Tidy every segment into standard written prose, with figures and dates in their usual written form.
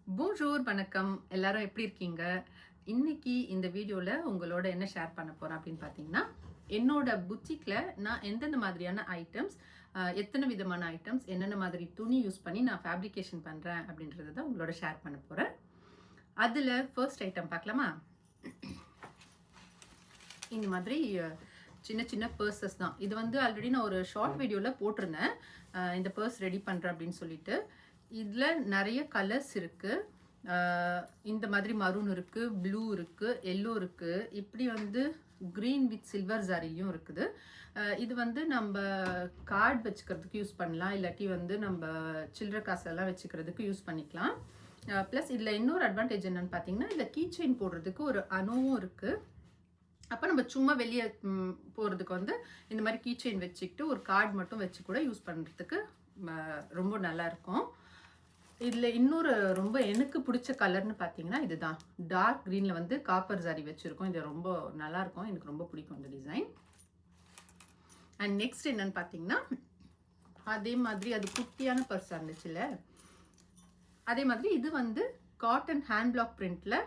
Bonjour வணக்கம் எல்லாரும் எப்படி இருக்கீங்க? இன்னைக்கு இந்த வீடியோல உங்களோட என்ன ஷேர் பண்ண போறேன் அப்படின்னு பார்த்தீங்கன்னா, என்னோட புட்டிக்ல நான் எந்தெந்த மாதிரியான ஐட்டம்ஸ், எத்தனை விதமான ஐட்டம்ஸ், என்னென்ன மாதிரி துணி யூஸ் பண்ணி நான் ஃபேப்ரிகேஷன் பண்றேன் அப்படின்றத தான் உங்களோட ஷேர் பண்ண போறேன். அதுல ஃபர்ஸ்ட் ஐட்டம் பார்க்கலாமா? இந்த மாதிரி சின்ன சின்ன பர்சஸ் தான். இது வந்து ஆல்ரெடி நான் ஒரு ஷார்ட் வீடியோல போட்டிருந்தேன். இந்த பர்ஸ் ரெடி பண்றேன் அப்படின்னு சொல்லிட்டு. இதுல நிறைய கலர்ஸ் இருக்கு. இந்த மாதிரி மரூன் இருக்கு, ப்ளூ இருக்கு, எல்லோ இருக்கு, இப்படி வந்து கிரீன் வித் சில்வர் ஜாரிலையும் இருக்குது. இது வந்து நம்ம கார்டு வச்சுக்கிறதுக்கு யூஸ் பண்ணலாம், இல்லாட்டி வந்து நம்ம சில்லற காசெல்லாம் வச்சுக்கிறதுக்கு யூஸ் பண்ணிக்கலாம். ப்ளஸ் இதில் இன்னொரு அட்வான்டேஜ் என்னன்னு பார்த்தீங்கன்னா, இதில் கீ செயின் போடுறதுக்கு ஒரு அணுவும் இருக்கு. அப்போ நம்ம சும்மா வெளியே போகிறதுக்கு வந்து இந்த மாதிரி கீ செயின் வச்சுக்கிட்டு ஒரு கார்டு மட்டும் வச்சு கூட யூஸ் பண்ணுறதுக்கு ரொம்ப நல்லா இருக்கும். இதில் இன்னொரு ரொம்ப எனக்கு பிடிச்ச கலர்னு பார்த்தீங்கன்னா இதுதான். டார்க் க்ரீனில் வந்து காப்பர் ஜாரி வச்சுருக்கோம். இது ரொம்ப நல்லாயிருக்கும், எனக்கு ரொம்ப பிடிக்கும் இந்த டிசைன். அண்ட் நெக்ஸ்ட் என்னன்னு பார்த்தீங்கன்னா, அதே மாதிரி அது குட்டியான பர்ஸாக இருந்துச்சுல்ல, அதே மாதிரி இது வந்து காட்டன் ஹேண்ட் பிளாக் பிரிண்டில்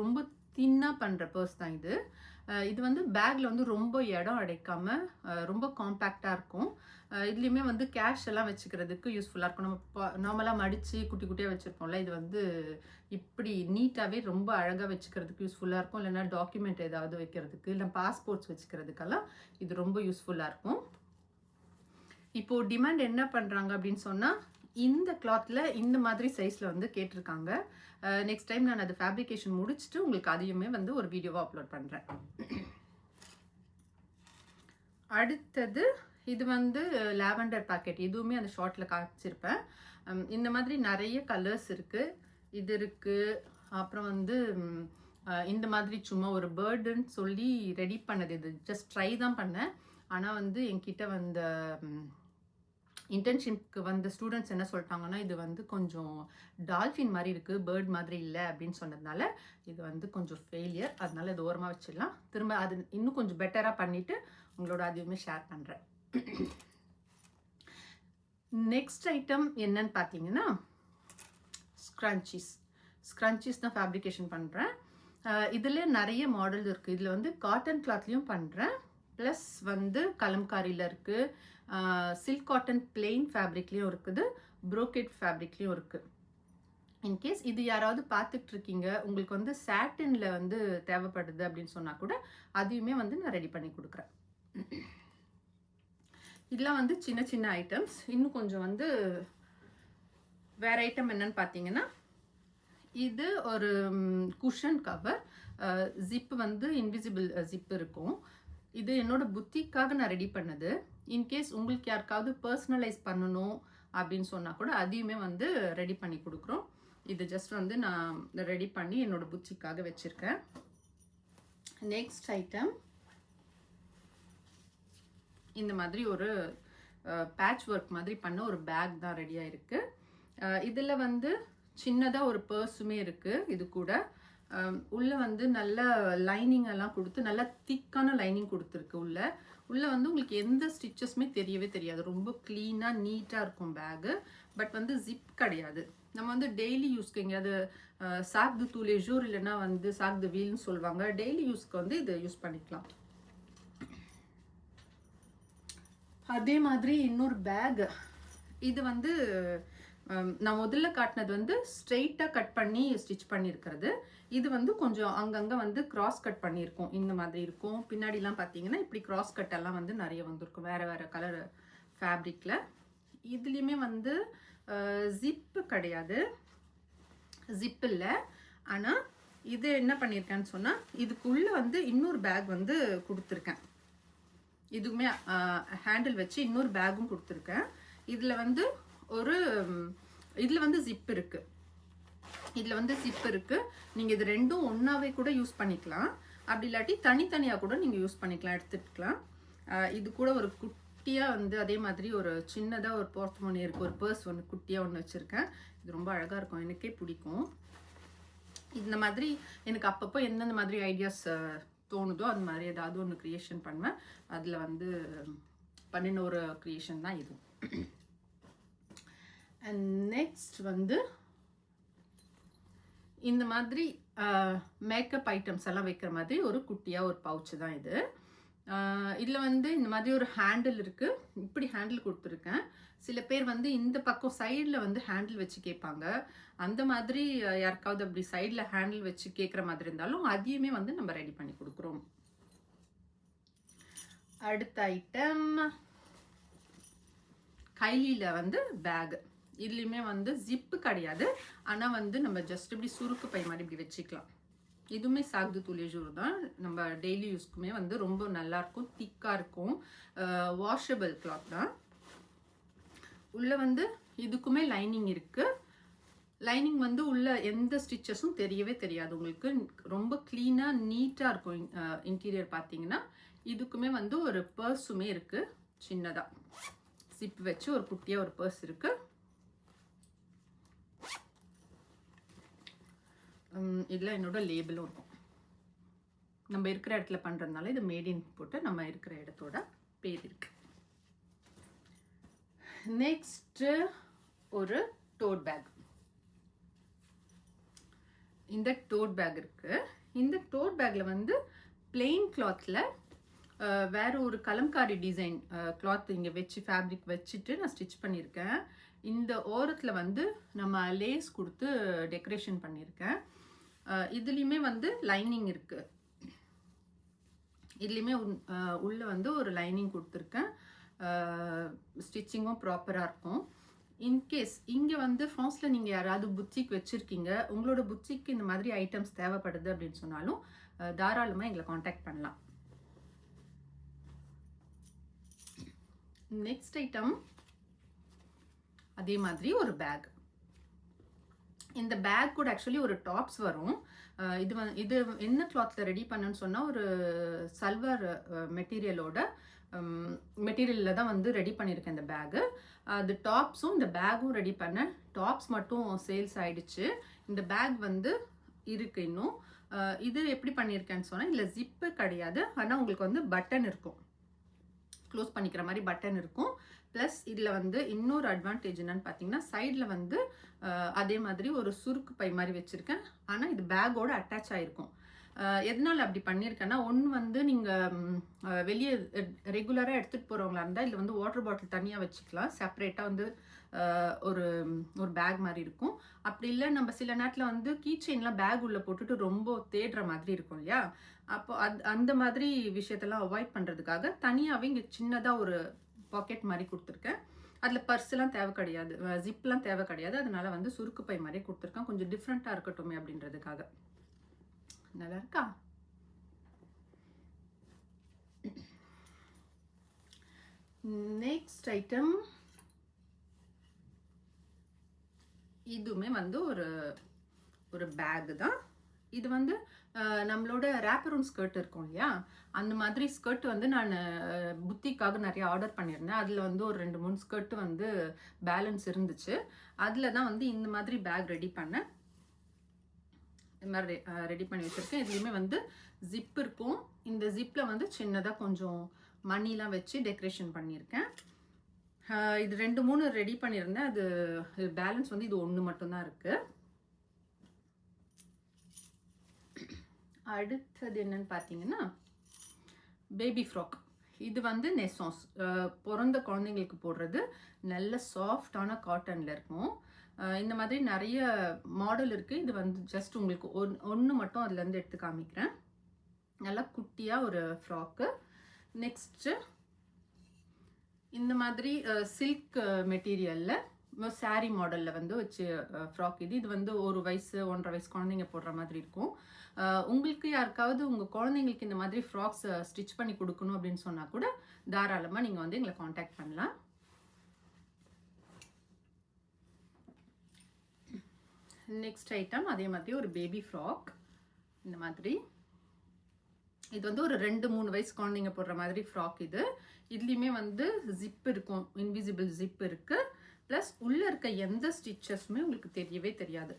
ரொம்ப தின்னாக பண்ணுற பர்ஸ் தான் இது. இது வந்து பேக்கில் வந்து ரொம்ப இடம் அடைக்காமல் ரொம்ப காம்பேக்டாக இருக்கும். இதுலேயுமே வந்து கேஷ் எல்லாம் வச்சுக்கிறதுக்கு யூஸ்ஃபுல்லாக இருக்கும். நம்ம நார்மலாக மடித்து குட்டி குட்டியாக வச்சுருப்போம்ல, இது வந்து இப்படி நீட்டாகவே ரொம்ப அழகாக வச்சுக்கிறதுக்கு யூஸ்ஃபுல்லாக இருக்கும். இல்லைன்னா டாக்குமெண்ட் ஏதாவது வைக்கிறதுக்கு, இல்லை பாஸ்போர்ட்ஸ் வச்சுக்கிறதுக்கெல்லாம் இது ரொம்ப யூஸ்ஃபுல்லாக இருக்கும். இப்போது டிமாண்ட் என்ன பண்ணுறாங்க அப்படின்னு சொன்னால், இந்த கிளாத்தில் இந்த மாதிரி சைஸில் வந்து கேட்டிருக்காங்க. நெக்ஸ்ட் டைம் நான் அது ஃபேப்ரிகேஷன் முடிச்சுட்டு உங்களுக்கு அதையுமே வந்து ஒரு வீடியோவாக அப்லோட் பண்ணுறேன். அடுத்தது இது வந்து லாவெண்டர் பாக்கெட். இதுவுமே அந்த ஷார்ட்டில் காமிச்சிருப்பேன். இந்த மாதிரி நிறைய கலர்ஸ் இருக்குது. இது இருக்குது. அப்புறம் வந்து இந்த மாதிரி சும்மா ஒரு பேர்டுன்னு சொல்லி ரெடி பண்ணது. இது ஜஸ்ட் ட்ரை தான் பண்ணேன். ஆனால் வந்து என்கிட்ட வந்த இன்டர்ன்ஷிப்க்கு வந்த ஸ்டூடெண்ட்ஸ் என்ன சொல்லிட்டாங்கன்னா, இது வந்து கொஞ்சம் டால்ஃபின் மாதிரி இருக்குது, பேர்ட் மாதிரி இல்லை அப்படின்னு சொன்னதுனால இது வந்து கொஞ்சம் ஃபெயிலியர். அதனால இது ஓரமாக வச்சிடலாம். திரும்ப அது இன்னும் கொஞ்சம் பெட்டராக பண்ணிவிட்டு உங்களோட அதுவுமே ஷேர் பண்ணுறேன். நெக்ஸ்ட் ஐட்டம் என்னன்னு பார்த்தீங்கன்னா, ஸ்க்ரன்ச்சீஸ் தான் ஃபேப்ரிகேஷன் பண்ணுறேன். இதில் நிறைய மாடல் இருக்குது. இதில் வந்து காட்டன் கிளாத்லேயும் பண்ணுறேன், ப்ளஸ் வந்து கலம்காரியில் இருக்குது, சில்க் காட்டன் பிளெயின் ஃபேப்ரிக்லேயும் இருக்குது, ப்ரோக்கெட் ஃபேப்ரிக்லேயும் இருக்குது. இன்கேஸ் இது யாராவது பார்த்துட்டு இருக்கீங்க, உங்களுக்கு வந்து சாட்டினில் வந்து தேவைப்படுது அப்படின்னு சொன்னால் கூட அதையுமே வந்து நான் ரெடி பண்ணி கொடுக்குறேன். இதெல்லாம் வந்து சின்ன சின்ன ஐட்டம்ஸ். இன்னும் கொஞ்சம் வந்து வேற ஐட்டம் என்னன்னு பார்த்தீங்கன்னா, இது ஒரு குஷன் கவர். ஜிப்பு வந்து இன்விசிபிள் ஜிப் இருக்கும். இது என்னோட புத்திக்காக நான் ரெடி பண்ணது. இன்கேஸ் உங்களுக்கு யாருக்காவது பர்சனலைஸ் பண்ணணும் அப்படின்னு சொன்னால் கூட அதையுமே வந்து ரெடி பண்ணி கொடுக்குறோம். இது ஜஸ்ட் வந்து நான் ரெடி பண்ணி என்னோட புத்திக்காக வச்சுருக்கேன். நெக்ஸ்ட் ஐட்டம் இந்த மாதிரி ஒரு பேட்ச் ஒர்க் மாதிரி பண்ண ஒரு பேக் தான் ரெடியாக இருக்குது. இதில் வந்து சின்னதாக ஒரு பர்ஸுமே இருக்குது. இது கூட உள்ளே வந்து நல்ல லைனிங் எல்லாம் கொடுத்து நல்லா திக்கான லைனிங் கொடுத்துருக்கு. உள்ளே வந்து உங்களுக்கு எந்த ஸ்டிச்சஸுமே தெரியவே தெரியாது. ரொம்ப க்ளீனாக நீட்டாக இருக்கும் பேகு. பட் வந்து ஜிப் கிடையாது. நம்ம வந்து டெய்லி யூஸ்க்கு எங்கேயாவது சாக் து தூலே ஜூர் இல்லைன்னா வந்து சாக் து வீல்னு சொல்லுவாங்க, டெய்லி யூஸ்க்கு வந்து இதை யூஸ் பண்ணிக்கலாம். அதே மாதிரி இன்னொரு பேக். இது வந்து நான் முதல்ல காட்டினது வந்து ஸ்ட்ரெயிட்டாக கட் பண்ணி ஸ்டிச் பண்ணியிருக்கிறது. இது வந்து கொஞ்சம் அங்கங்கே வந்து கிராஸ் கட் பண்ணியிருக்கோம். இந்த மாதிரி இருக்கும். பின்னாடிலாம் பார்த்தீங்கன்னா இப்படி கிராஸ் கட் எல்லாம் வந்து நிறைய வந்திருக்கும் வேறு வேறு கலர் ஃபேப்ரிக்கில். இதுலேயுமே வந்து ஜிப்பு கிடையாது, ஜிப் இல்லை. ஆனால் இது என்ன பண்ணியிருக்கேன்னு சொன்னால், இதுக்குள்ளே வந்து இன்னொரு பேக் வந்து கொடுத்துருக்கேன். இதுக்குமே ஹேண்டில் வச்சு இன்னொரு பேக்கும் கொடுத்துருக்கேன். இதில் வந்து இதில் வந்து ஜிப் இருக்குது. இதில் வந்து ஜிப் இருக்குது. நீங்கள் இது ரெண்டும் ஒன்றாவே கூட யூஸ் பண்ணிக்கலாம். அப்படி இல்லாட்டி தனித்தனியாக கூட நீங்கள் யூஸ் பண்ணிக்கலாம், எடுத்துக்கலாம். இது கூட ஒரு குட்டியாக வந்து அதே மாதிரி ஒரு சின்னதாக ஒரு போர்ட்மோனி இருக்குது, ஒரு பர்ஸ் ஒன்று குட்டியாக ஒன்று வச்சுருக்கேன். இது ரொம்ப அழகாக இருக்கும், எனக்கே பிடிக்கும். இந்த மாதிரி எனக்கு அப்பப்போ எந்தெந்த மாதிரி ஐடியாஸ் தோணுதோ அந்த மாதிரி ஏதாவது ஒன்று க்ரியேஷன் பண்ணுவேன். அதில் வந்து பண்ணின ஒரு க்ரியேஷன் தான் இது. அண்ட் நெக்ஸ்ட் வந்து இந்த மாதிரி மேக்கப் ஐட்டம்ஸ் எல்லாம் வைக்கிற மாதிரி ஒரு குட்டியாக ஒரு பவுச்சு தான் இது. இதில் வந்து இந்த மாதிரி ஒரு ஹேண்டில் இருக்குது. இப்படி ஹேண்டில் கொடுத்துருக்கேன். சில பேர் வந்து இந்த பக்கம் சைடில் வந்து ஹேண்டில் வச்சு கேட்பாங்க. அந்த மாதிரி யாருக்காவது அப்படி சைடில் ஹேண்டில் வச்சு கேட்குற மாதிரி இருந்தாலும் அதையுமே வந்து நம்ம ரெடி பண்ணி கொடுக்குறோம். அடுத்த ஐட்டம் கைலியில் வந்து பேக். இதுலேயுமே வந்து ஜிப்பு கிடையாது, ஆனால் வந்து நம்ம ஜஸ்ட் இப்படி சுருக்கு பை மாதிரி இப்படி வச்சுக்கலாம். இதுவுமே சாக்து துலேஜூர் தான். நம்ம டெய்லி யூஸ்க்குமே வந்து ரொம்ப நல்லாயிருக்கும், திக்காக இருக்கும். வாஷபிள் கிளாத் தான். உள்ளே வந்து இதுக்குமே லைனிங் இருக்குது. லைனிங் வந்து உள்ள எந்த ஸ்டிச்சஸும் தெரியவே தெரியாது உங்களுக்கு. ரொம்ப க்ளீனாக நீட்டாக இருக்கும் இன்டீரியர் பார்த்தீங்கன்னா. இதுக்குமே வந்து ஒரு பர்ஸுமே இருக்குது சின்னதாக. ஜிப் வச்சு ஒரு குட்டியாக ஒரு பர்ஸ் இருக்குது. இதில் என்னோட லேபிளும் இருக்கும். நம்ம இருக்கிற இடத்துல பண்ணுறதுனால இது மேட் இன் போட்டு நம்ம இருக்கிற இடத்தோட பேர் இருக்கு. நெக்ஸ்ட்டு ஒரு டோட் பேக். இந்த டோட் பேக் இருக்குது. இந்த டோட் பேக்கில் வந்து பிளெயின் கிளாத்தில் வேற ஒரு கலம்காரி டிசைன் கிளாத் இங்கே வச்சு ஃபேப்ரிக் வச்சுட்டு நான் ஸ்டிச் பண்ணியிருக்கேன். இந்த ஓரத்தில் வந்து நம்ம லேஸ் கொடுத்து டெக்கரேஷன் பண்ணியிருக்கேன். இதுலேயுமே வந்து லைனிங் இருக்குது. இதுலேயுமே உள்ளே வந்து ஒரு லைனிங் கொடுத்துருக்கேன். ஸ்டிச்சிங்கும் ப்ராப்பராக இருக்கும். இன்கேஸ் இங்கே வந்து ஃப்ரான்ஸில் நீங்கள் யாராவது புத்திக் வச்சுருக்கீங்க, உங்களோட புத்திக்கு இந்த மாதிரி ஐட்டம்ஸ் தேவைப்படுது அப்படின்னு சொன்னாலும் தாராளமாக எங்களை காண்டாக்ட் பண்ணலாம். நெக்ஸ்ட் ஐட்டம் அதே மாதிரி ஒரு பேக். இந்த பேக் கூட ஆக்சுவலி ஒரு டாப்ஸ் வரும். இது என்ன கிளாத்தில் ரெடி பண்ணணும்னு சொன்னால் ஒரு சல்வர் மெட்டீரியலில் தான் வந்து ரெடி பண்ணியிருக்கேன் இந்த பேகு. அது டாப்ஸும் இந்த பேக்கும் ரெடி பண்ணேன். டாப்ஸ் மட்டும் சேல்ஸ் ஆயிடுச்சு. இந்த பேக் வந்து இருக்கு இன்னும். இது எப்படி பண்ணியிருக்கேன்னு சொன்னால் இதில் ஜிப்பு கிடையாது, ஆனால் உங்களுக்கு வந்து பட்டன் இருக்கும், க்ளோஸ் பண்ணிக்கிற மாதிரி பட்டன் இருக்கும். ப்ளஸ் இதில் வந்து இன்னொரு அட்வான்டேஜ் என்னன்னு பார்த்தீங்கன்னா சைடில் வந்து அதே மாதிரி ஒரு சுருக்கு பை மாதிரி வச்சுருக்கேன். ஆனால் இது பேக்கோடு அட்டாச் ஆகிருக்கும். எதனால் அப்படி பண்ணியிருக்கேன்னா, ஒன்று வந்து நீங்கள் வெளியே ரெகுலராக எடுத்துகிட்டு போகிறவங்களா இருந்தால் இதில் வந்து வாட்டர் பாட்டில் தனியாக வச்சுக்கலாம், செப்பரேட்டாக வந்து ஒரு ஒரு பேக் மாதிரி இருக்கும். அப்படி இல்லை நம்ம சில நேரத்தில் வந்து கீ செயின்லாம் பேக் உள்ளே போட்டுட்டு ரொம்ப தேடுற மாதிரி இருக்கும் இல்லையா, அப்போ அந்த மாதிரி விஷயத்தெல்லாம் அவாய்ட் பண்ணுறதுக்காக தனியாகவே இங்கே சின்னதாக ஒரு பாக்கெட் மாதிரி கொடுத்துருக்கேன். அதில் பர்ஸ்லாம் தேவை கிடையாது, ஜிப்லாம் தேவை கிடையாது. அதனால வந்து சுருக்கு பை மாதிரி கொடுத்துருக்கேன், கொஞ்சம் டிஃப்ரெண்ட்டாக இருக்கட்டுமே அப்படின்றதுக்காக. நல்லா இருக்கா? நெக்ஸ்ட் ஐட்டம் இதுவுமே வந்து ஒரு பேக் தான். இது வந்து நம்மளோட ரேப்பரூன் ஸ்கர்ட் இருக்கும் இல்லையா, அந்த மாதிரி ஸ்கர்ட் வந்து நான் புத்திக்காக நிறைய ஆர்டர் பண்ணியிருந்தேன். அதில் வந்து ஒரு 2-3 ஸ்கர்ட் வந்து பேலன்ஸ் இருந்துச்சு. அதில் தான் வந்து இந்த மாதிரி பேக் ரெடி பண்ணேன். இந்த மாதிரி ரெடி பண்ணி வச்சுருக்கேன். இதுலேயுமே வந்து ஜிப் இருக்கும். இந்த ஜிப்பில் வந்து சின்னதாக கொஞ்சம் மணிலாம் வச்சு டெக்கரேஷன் பண்ணியிருக்கேன். இது 2-3 ரெடி பண்ணியிருந்தேன். அது பேலன்ஸ் வந்து இது 1 மட்டும்தான் இருக்குது. அடுத்தது என்னன்னு பார்த்தீங்கன்னா பேபி ஃப்ராக். இது வந்து நெசான்ஸ் பிறந்த குழந்தைங்களுக்கு போடுறது. நல்ல சாஃப்டான காட்டனில் இருக்கும். இந்த மாதிரி நிறைய மாடல் இருக்குது. இது வந்து ஜஸ்ட் உங்களுக்கு ஒன்று மட்டும் அதுலேருந்து எடுத்து காமிக்கிறேன். நல்லா குட்டியாக ஒரு ஃப்ராக்கு. நெக்ஸ்ட்டு இந்த மாதிரி சில்க் மெட்டீரியலில் சாரீ மாடலில் வந்து வச்சு ஃப்ராக். இது வந்து 1 வயசு 1.5 வயசு குழந்தைங்க போடுற மாதிரி இருக்கும். உங்களுக்கு யாருக்காவது உங்கள் குழந்தைங்களுக்கு இந்த மாதிரி ஃப்ராக்ஸ் ஸ்டிச் பண்ணி கொடுக்கணும் அப்படின்னு சொன்னால் கூட தாராளமாக நீங்கள் வந்து எங்களை காண்டாக்ட் பண்ணலாம். நெக்ஸ்ட் ஐட்டம் அதே மாதிரி ஒரு பேபி ஃப்ராக். இந்த மாதிரி இது வந்து ஒரு 2-3 வயசு குழந்தைங்க போடுற மாதிரி ஃப்ராக். இதுலேயுமே வந்து ஜிப் இருக்கும், இன்விசிபிள் ஜிப் இருக்குது. ப்ளஸ் உள்ளே இருக்க எந்த ஸ்டிச்சஸுமே உங்களுக்கு தெரியவே தெரியாது.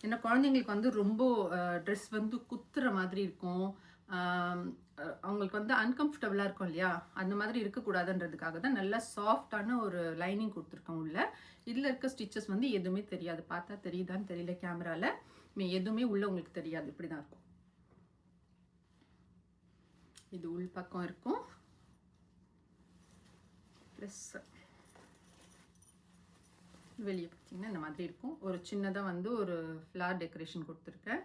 ஏன்னா குழந்தைங்களுக்கு வந்து ரொம்ப ட்ரெஸ் வந்து குத்துற மாதிரி இருக்கும், அவங்களுக்கு வந்து அன்கம்ஃபர்டபுளாக இருக்கும் இல்லையா, அந்த மாதிரி இருக்கக்கூடாதுன்றதுக்காக தான் நல்லா சாஃப்டான ஒரு லைனிங் கொடுத்துருக்கோம் உள்ள. இதில் இருக்க ஸ்டிச்சஸ் வந்து எதுவுமே தெரியாது. பார்த்தா தெரியுதான்னு தெரியல கேமராவில். எதுவுமே உள்ள உங்களுக்கு தெரியாது. இப்படி தான் இருக்கும். இது உள் பக்கம் இருக்கும். ப்ளஸ் வெளியே பார்த்தீங்கன்னா இந்த மாதிரி இருக்கும். ஒரு சின்னதாக வந்து ஒரு ஃப்ளார் டெக்கரேஷன் கொடுத்துருக்கேன்.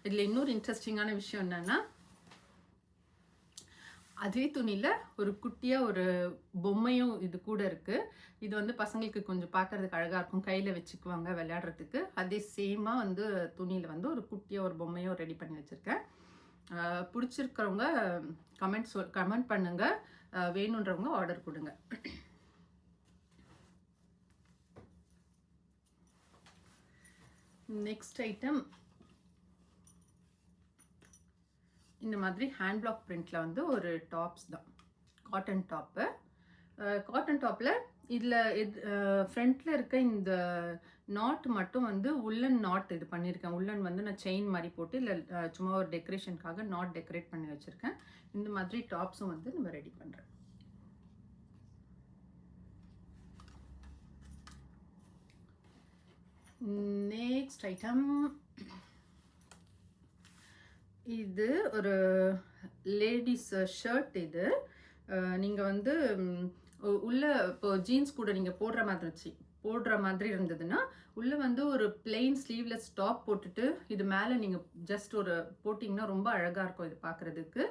இதில் இன்னொரு இன்ட்ரெஸ்டிங்கான விஷயம் என்னென்னா, அதே துணியில் ஒரு குட்டியாக ஒரு பொம்மையும் இது கூட இருக்குது. இது வந்து பசங்களுக்கு கொஞ்சம் பார்க்குறதுக்கு அழகாக இருக்கும், கையில் வச்சுக்குவாங்க விளையாடுறதுக்கு. அதே சேமாக வந்து துணியில் வந்து ஒரு குட்டியாக ஒரு பொம்மையும் ரெடி பண்ணி வச்சுருக்கேன். பிடிச்சிருக்கிறவங்க கமெண்ட் பண்ணுங்கள், வேணுன்றவங்க ஆர்டர் கொடுங்க. நெக்ஸ்ட் ஐட்டம் இந்த மாதிரி ஹேண்ட் பிளாக் பிரிண்டில் வந்து ஒரு டாப்ஸ் தான், காட்டன் டாப்பு. காட்டன் டாப்பில் இதில் ஃப்ரண்ட்டில் இருக்க இந்த நாட் மட்டும் வந்து உள்ளன் நாட் இது பண்ணியிருக்கேன். உள்ளன் வந்து நான் செயின் மாதிரி போட்டு இல்லை சும்மா ஒரு டெக்கரேஷனுக்காக நாட் டெக்கரேட் பண்ணி வச்சுருக்கேன். இந்த மாதிரி டாப்ஸும் வந்து நம்ம ரெடி பண்ணுறேன். நெக்ஸ்ட் ஐட்டம் இது ஒரு லேடிஸ் ஷர்ட். இது நீங்கள் வந்து உள்ள இப்போ ஜீன்ஸ் கூட நீங்கள் போடுற மாதிரி இருந்ததுன்னா உள்ளே வந்து ஒரு பிளெயின் ஸ்லீவ்லெஸ் டாப் போட்டுட்டு இது மேலே நீங்கள் ஜஸ்ட் ஒரு போட்டிங்கன்னா ரொம்ப அழகாக இருக்கும் இது பார்க்குறதுக்கு.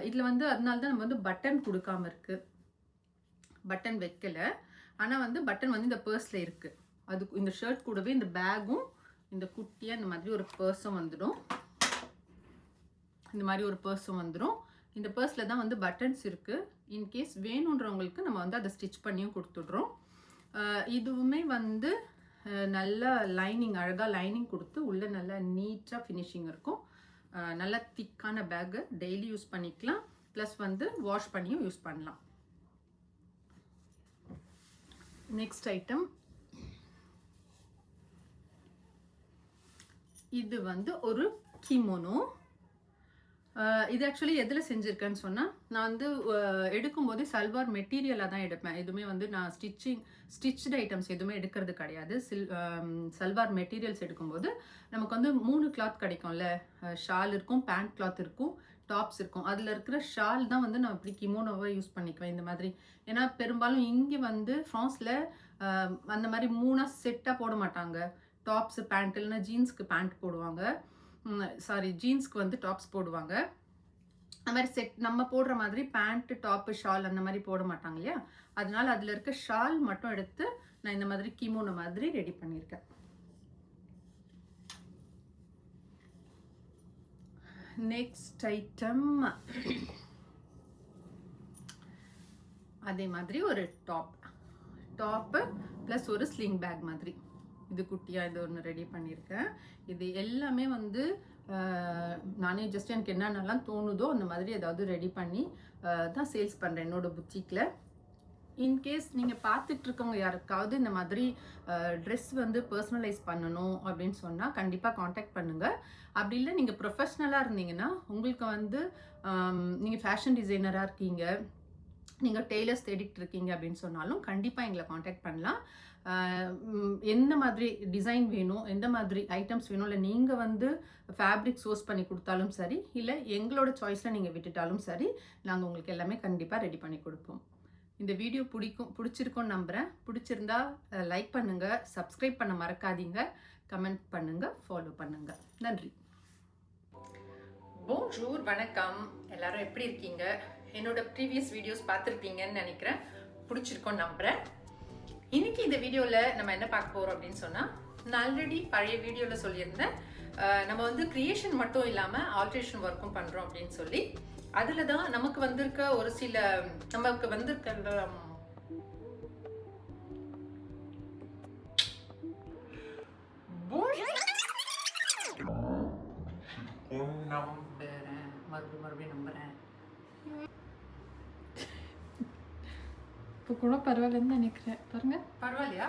இதில் வந்து அதனால தான் நம்ம வந்து பட்டன் கொடுக்காம இருக்குது, பட்டன் வைக்கலை. ஆனால் வந்து பட்டன் வந்து இந்த பர்ஸில் இருக்குது. அதுக்கு இந்த ஷர்ட் கூடவே இந்த பேக்கும் இந்த குட்டியாக இந்த மாதிரி ஒரு பர்ஸும் வந்துடும். இந்த மாதிரி ஒரு பர்ஸும் வந்துடும். இந்த பர்ஸில் தான் வந்து பட்டன்ஸ் இருக்குது. இன்கேஸ் வேணுன்றவங்களுக்கு நம்ம வந்து அதை ஸ்டிச் பண்ணியும் கொடுத்துட்றோம். இதுவுமே வந்து நல்லா லைனிங், அழகாக லைனிங் கொடுத்து உள்ளே நல்லா நீட்டாக ஃபினிஷிங் இருக்கும். நல்லா திக்கான பேக்கு, டெய்லி யூஸ் பண்ணிக்கலாம். ப்ளஸ் வந்து வாஷ் பண்ணியும் யூஸ் பண்ணலாம். நெக்ஸ்ட் ஐட்டம் இது வந்து ஒரு கிமோனோ. இது ஆக்சுவலி எதில் செஞ்சுருக்கேன்னு சொன்னால், நான் வந்து எடுக்கும்போது சல்வார் மெட்டீரியலாக தான் எடுப்பேன். எதுவுமே வந்து நான் ஸ்டிச்டு ஐட்டம்ஸ் எதுவுமே எடுக்கிறது கிடையாது. சல்வார் மெட்டீரியல்ஸ் எடுக்கும்போது நமக்கு வந்து 3 கிளாத் கிடைக்கும்ல. ஷால் இருக்கும், பேண்ட் கிளாத் இருக்கும், டாப்ஸ் இருக்கும். அதில் இருக்கிற ஷால் தான் வந்து நான் இப்படி கிமோனோவை யூஸ் பண்ணிக்குவேன் இந்த மாதிரி. ஏன்னா பெரும்பாலும் இங்கே வந்து ஃப்ரான்ஸில் அந்த மாதிரி 3 செட்டாக போட மாட்டாங்க. டாப்ஸு பேண்ட், இல்லைன்னா ஜீன்ஸ்க்கு பேண்ட் போடுவாங்க, ஜீன்ஸ்க்கு வந்து டாப்ஸ் போடுவாங்க. அந்த மாதிரி செட் நம்ம போடுற மாதிரி பேண்ட்டு டாப்பு ஷால் அந்த மாதிரி போட மாட்டாங்க இல்லையா. அதனால அதில் இருக்க ஷால் மட்டும் எடுத்து நான் இந்த மாதிரி கிமோனோ மாதிரி ரெடி பண்ணியிருக்கேன். நெக்ஸ்ட் ஐட்டம் அதே மாதிரி ஒரு டாப்பு ப்ளஸ் ஒரு ஸ்லிங் பேக் மாதிரி இது குட்டியாக இது ஒன்று ரெடி பண்ணியிருக்கேன். இது எல்லாமே வந்து நானே ஜஸ்ட் எனக்கு என்னென்னலாம் தோணுதோ அந்த மாதிரி ஏதாவது ரெடி பண்ணி தான் சேல்ஸ் பண்ணுறேன் என்னோடய புத்திக்கில். இன்கேஸ் நீங்கள் பார்த்துட்ருக்கவங்க யாருக்காவது இந்த மாதிரி ட்ரெஸ் வந்து பர்சனலைஸ் பண்ணணும் அப்படின்னு சொன்னால் கண்டிப்பாக காண்டாக்ட் பண்ணுங்கள். அப்படி இல்லை நீங்கள் ப்ரொஃபஷ்னலாக இருந்தீங்கன்னா, உங்களுக்கு வந்து நீங்கள் ஃபேஷன் டிசைனராக இருக்கீங்க, நீங்கள் டெய்லர்ஸ் தேடிட்டு இருக்கீங்க அப்படின்னு சொன்னாலும் கண்டிப்பாக எங்களை காண்டாக்ட் பண்ணலாம். எந்த மாதிரி டிசைன் வேணும், எந்த மாதிரி ஐட்டம்ஸ் வேணும், இல்லை நீங்கள் வந்து ஃபேப்ரிக் சோர்ஸ் பண்ணி கொடுத்தாலும் சரி, இல்லை எங்களோட சாய்ஸில் நீங்கள் விட்டுட்டாலும் சரி, நாங்கள் உங்களுக்கு எல்லாமே கண்டிப்பாக ரெடி பண்ணி கொடுப்போம். இந்த வீடியோ பிடிச்சிருக்கும்னு நம்புகிறேன். பிடிச்சிருந்தா லைக் பண்ணுங்கள், சப்ஸ்கிரைப் பண்ண மறக்காதீங்க, கமெண்ட் பண்ணுங்கள், ஃபாலோ பண்ணுங்கள். நன்றி. போன்ஜூர், வணக்கம். எல்லாரும் எப்படி இருக்கீங்க? என்னோட ப்ரீவியஸ் வீடியோஸ் பார்த்துருப்பீங்கன்னு நினைக்கிறேன். பிடிச்சிருக்கோன்னு நம்புகிறேன். இன்னைக்கு இந்த வீடியோவில் நம்ம என்ன பார்க்க போகிறோம் அப்படின்னு சொன்னால், நான் ஆல்ரெடி பழைய வீடியோவில் சொல்லியிருந்தேன் நம்ம வந்து கிரியேஷன் மட்டும் இல்லாமல் ஆல்ட்ரேஷன் ஒர்க்கும் பண்ணுறோம் அப்படின்னு சொல்லி. அதில் தான் நமக்கு வந்திருக்க ஒரு சில மறுபடியும் நம்புறேன். இப்போ கூட பரவாயில்லன்னு நினைக்கிறேன். பாருங்க, பரவாயில்லையா?